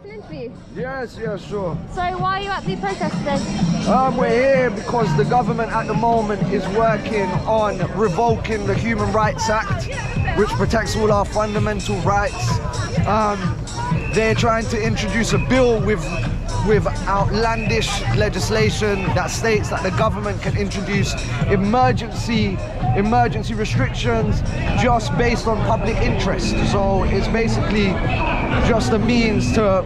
an interview? Yes, sure. So why are you at the protest today? We're here because the government at the moment is working on revoking the Human Rights Act, which protects all our fundamental rights. They're trying to introduce a bill with outlandish legislation that states that the government can introduce emergency restrictions just based on public interest. So it's basically just a means to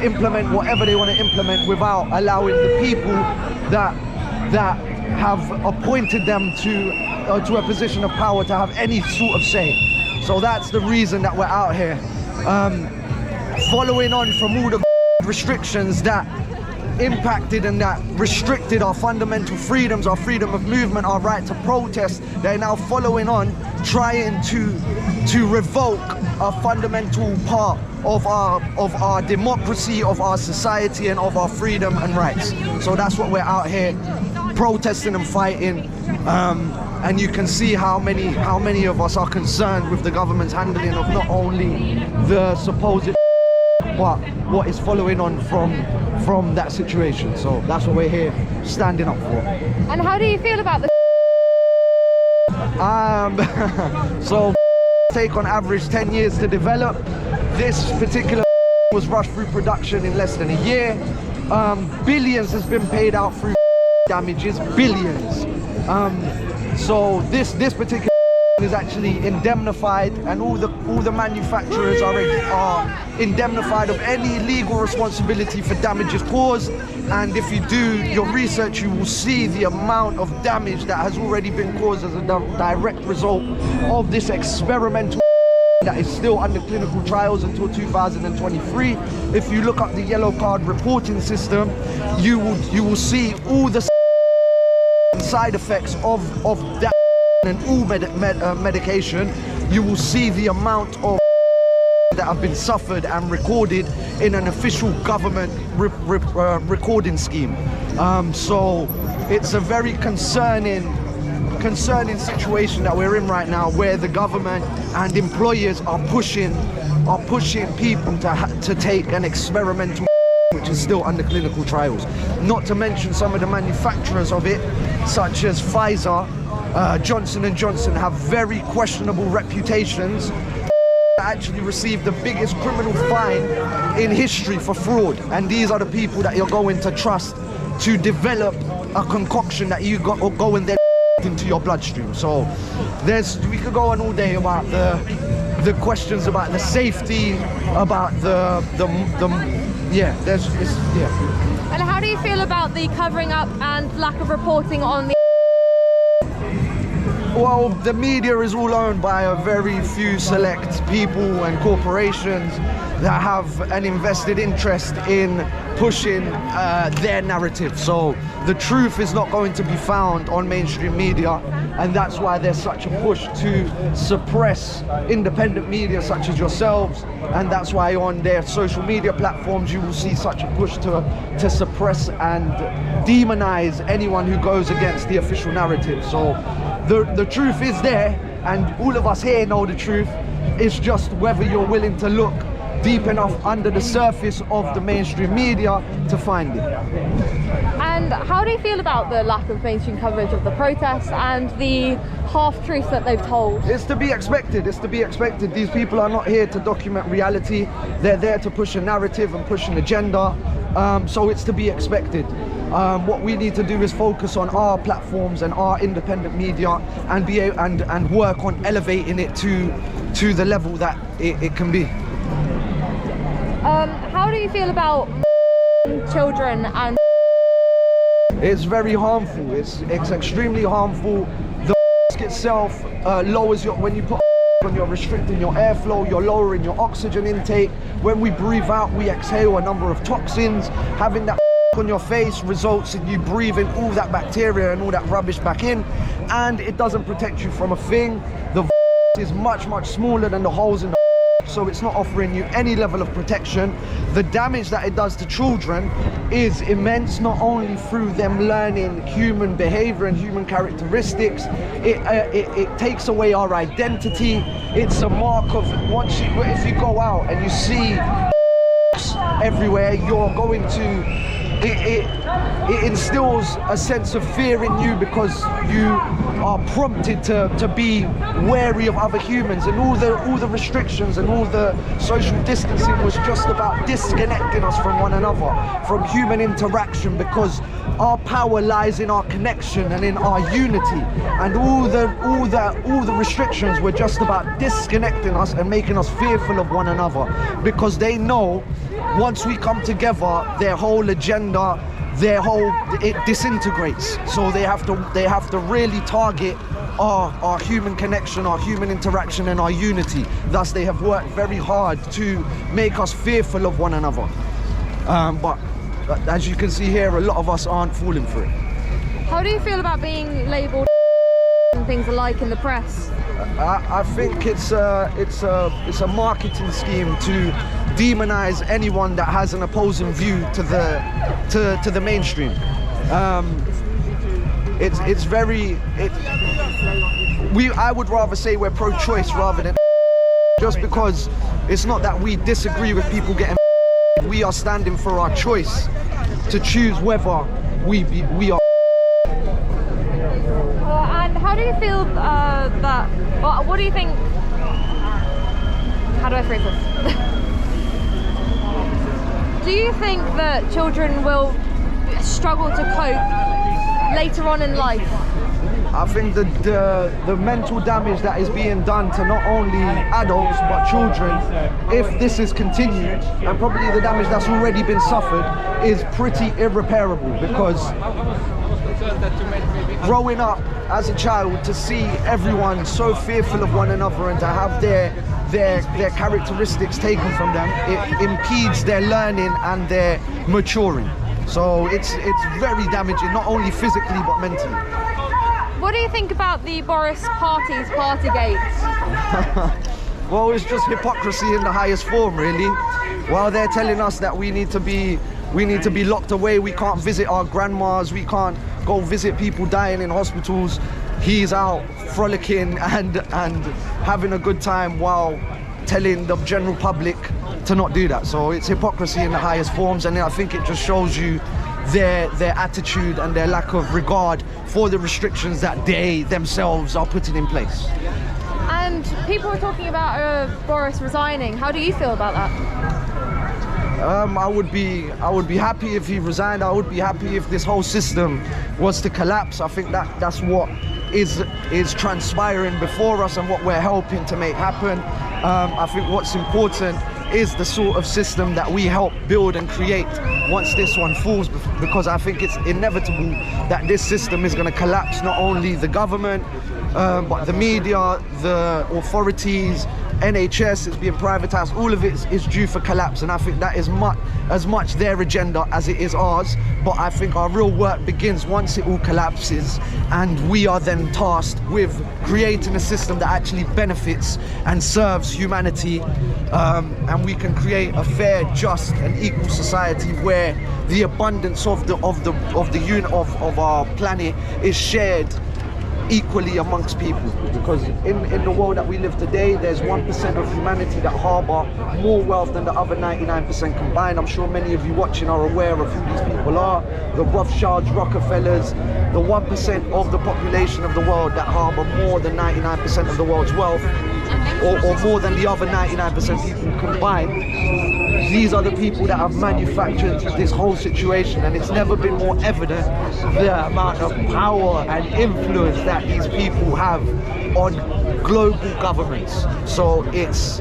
implement whatever they want to implement without allowing the people that have appointed them to a position of power to have any sort of say. So that's the reason that we're out here. Following on from all the restrictions that impacted and that restricted our fundamental freedoms, our freedom of movement, our right to protest, they're now following on, trying to revoke a fundamental part of our democracy, of our society, and of our freedom and rights. So that's what we're out here protesting and fighting. And you can see how many of us are concerned with the government's handling of not only the supposed but what is following on from that situation. So that's what we're here standing up for. And how do you feel about the so take on average 10 years to develop. This particular was rushed through production in less than a year. Billions has been paid out through damages, billions. So this particular is actually indemnified, and all the manufacturers are indemnified of any legal responsibility for damages caused. And if you do your research, you will see the amount of damage that has already been caused as a direct result of this experimental that is still under clinical trials until 2023. If you look up the yellow card reporting system, you will see all the side effects of that and all medication. You will see the amount of that have been suffered and recorded in an official government recording scheme. So it's a very concerning situation that we're in right now, where the government and employers are pushing people to take an experimental which is still under clinical trials. Not to mention some of the manufacturers of it, such as Pfizer, Johnson & Johnson, have very questionable reputations. Actually received the biggest criminal fine in history for fraud, and these are the people that you're going to trust to develop a concoction that you go and then into your bloodstream. So we could go on all day about the questions about the safety, about And how do you feel about the covering up and lack of reporting on the Well, the media is all owned by a very few select people and corporations that have an invested interest in pushing their narrative. So the truth is not going to be found on mainstream media, and that's why there's such a push to suppress independent media such as yourselves, and that's why on their social media platforms you will see such a push to suppress and demonize anyone who goes against the official narrative. So the truth is there, and all of us here know the truth. It's just whether you're willing to look deep enough under the surface of the mainstream media to find it. And how do you feel about the lack of mainstream coverage of the protests and the half-truths that they've told? It's to be expected. It's to be expected. These people are not here to document reality. They're there to push a narrative and push an agenda. So it's to be expected. What we need to do is focus on our platforms and our independent media, and work on elevating it to the level that it can be. How do you feel about children and... It's very harmful. It's extremely harmful. The itself lowers when you put on, you're restricting your airflow, you're lowering your oxygen intake. When we breathe out, we exhale a number of toxins. Having that on your face results in you breathing all that bacteria and all that rubbish back in, and it doesn't protect you from a thing. The is much smaller than the holes in the so it's not offering you any level of protection. The damage that it does to children is immense, not only through them learning human behavior and human characteristics. It takes away our identity. It's a mark of if you go out and you see everywhere. You're going to it instills a sense of fear in you because you are prompted to be wary of other humans, and all the restrictions and all the social distancing was just about disconnecting us from one another, from human interaction, because our power lies in our connection and in our unity, and all the restrictions were just about disconnecting us and making us fearful of one another, because they know once we come together, their whole agenda, it disintegrates. So they have to really target our human connection, our human interaction, and our unity. Thus, they have worked very hard to make us fearful of one another. But as you can see here, a lot of us aren't falling for it. How do you feel about being labelled and things alike in the press? I think it's a marketing scheme to demonize anyone that has an opposing view to the mainstream. I would rather say we're pro-choice rather than just because it's not that we disagree with people getting. We are standing for our choice to choose whether we are. And how do you feel that? What do you think? How do I phrase this? Do you think that children will struggle to cope later on in life? I think the mental damage that is being done to not only adults but children, if this is continued, and probably the damage that's already been suffered, is pretty irreparable, because growing up as a child to see everyone so fearful of one another and to have their characteristics taken from them, it impedes their learning and their maturing. So it's very damaging, not only physically but mentally. What do you think about the Boris parties, Partygate? Well, it's just hypocrisy in the highest form, really. While they're telling us that we need to be locked away, we can't visit our grandmas, we can't go visit people dying in hospitals, he's out frolicking and having a good time while telling the general public to not do that. So it's hypocrisy in the highest forms, and I think it just shows you their attitude and their lack of regard for the restrictions that they themselves are putting in place. And people are talking about Boris resigning. How do you feel about that? I would be happy if he resigned. I would be happy if this whole system was to collapse. I think that's what is transpiring before us and what we're helping to make happen. I think what's important is the sort of system that we help build and create once this one falls, because I think it's inevitable that this system is going to collapse. Not only the government, but the media, the authorities, NHS is being privatized. All of it is due for collapse, and I think that is as much their agenda as it is ours. But I think our real work begins once it all collapses, and we are then tasked with creating a system that actually benefits and serves humanity, and we can create a fair, just, and equal society where the abundance of our planet is shared equally amongst people. Because in the world that we live today, there's 1% of humanity that harbour more wealth than the other 99% combined. I'm sure many of you watching are aware of who these people are. The Rothschilds, Rockefellers, the 1% of the population of the world that harbour more than 99% of the world's wealth, or more than the other 99% people combined. These are the people that have manufactured this whole situation, and it's never been more evident the amount of power and influence that these people have on global governments. So it's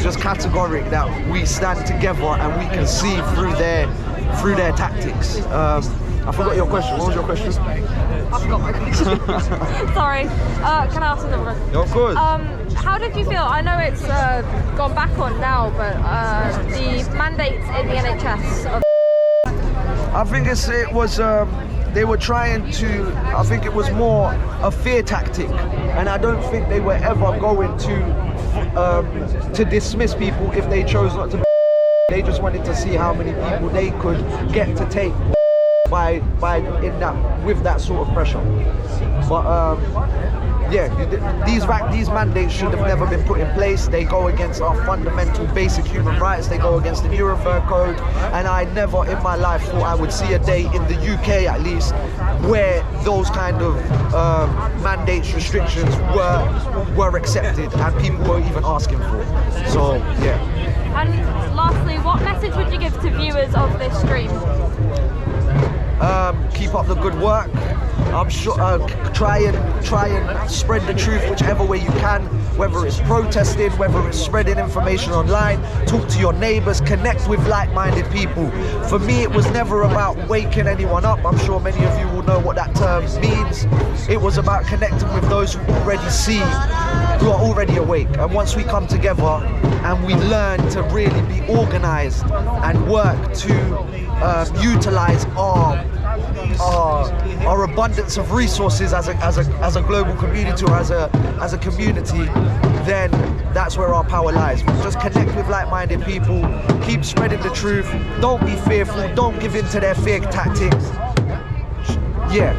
just categoric that we stand together and we can see through their tactics. I forgot your question. What was your question? I forgot my question. Sorry. Can I ask another question? Of course. How did you feel? I know it's gone back on now, but the mandates in the NHS. I think it was. They were trying to. I think it was more a fear tactic, and I don't think they were ever going to dismiss people if they chose not to. They just wanted to see how many people they could get to take with that sort of pressure. But these mandates should have never been put in place. They go against our fundamental basic human rights. They go against the Nuremberg Code, and I never in my life thought I would see a day in the UK at least where those kind of mandates, restrictions were accepted and people were even asking for. So yeah. And lastly, what message would you give to viewers of this stream? Keep up the good work. I'm sure try and spread the truth whichever way you can, whether it's protesting, whether it's spreading information online. Talk to your neighbors, connect with like-minded people. For me, it was never about waking anyone up. I'm sure many of you will know what that term means. It was about connecting with those who already see, who are already awake. And once we come together and we learn to really be organized and work to utilize our abundance of resources as a global community, or as a community, then that's where our power lies. Just connect with like-minded people, keep spreading the truth, don't be fearful, don't give in to their fear tactics. Yeah,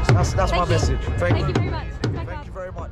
that's my message. Thank you very much. Thank you very much.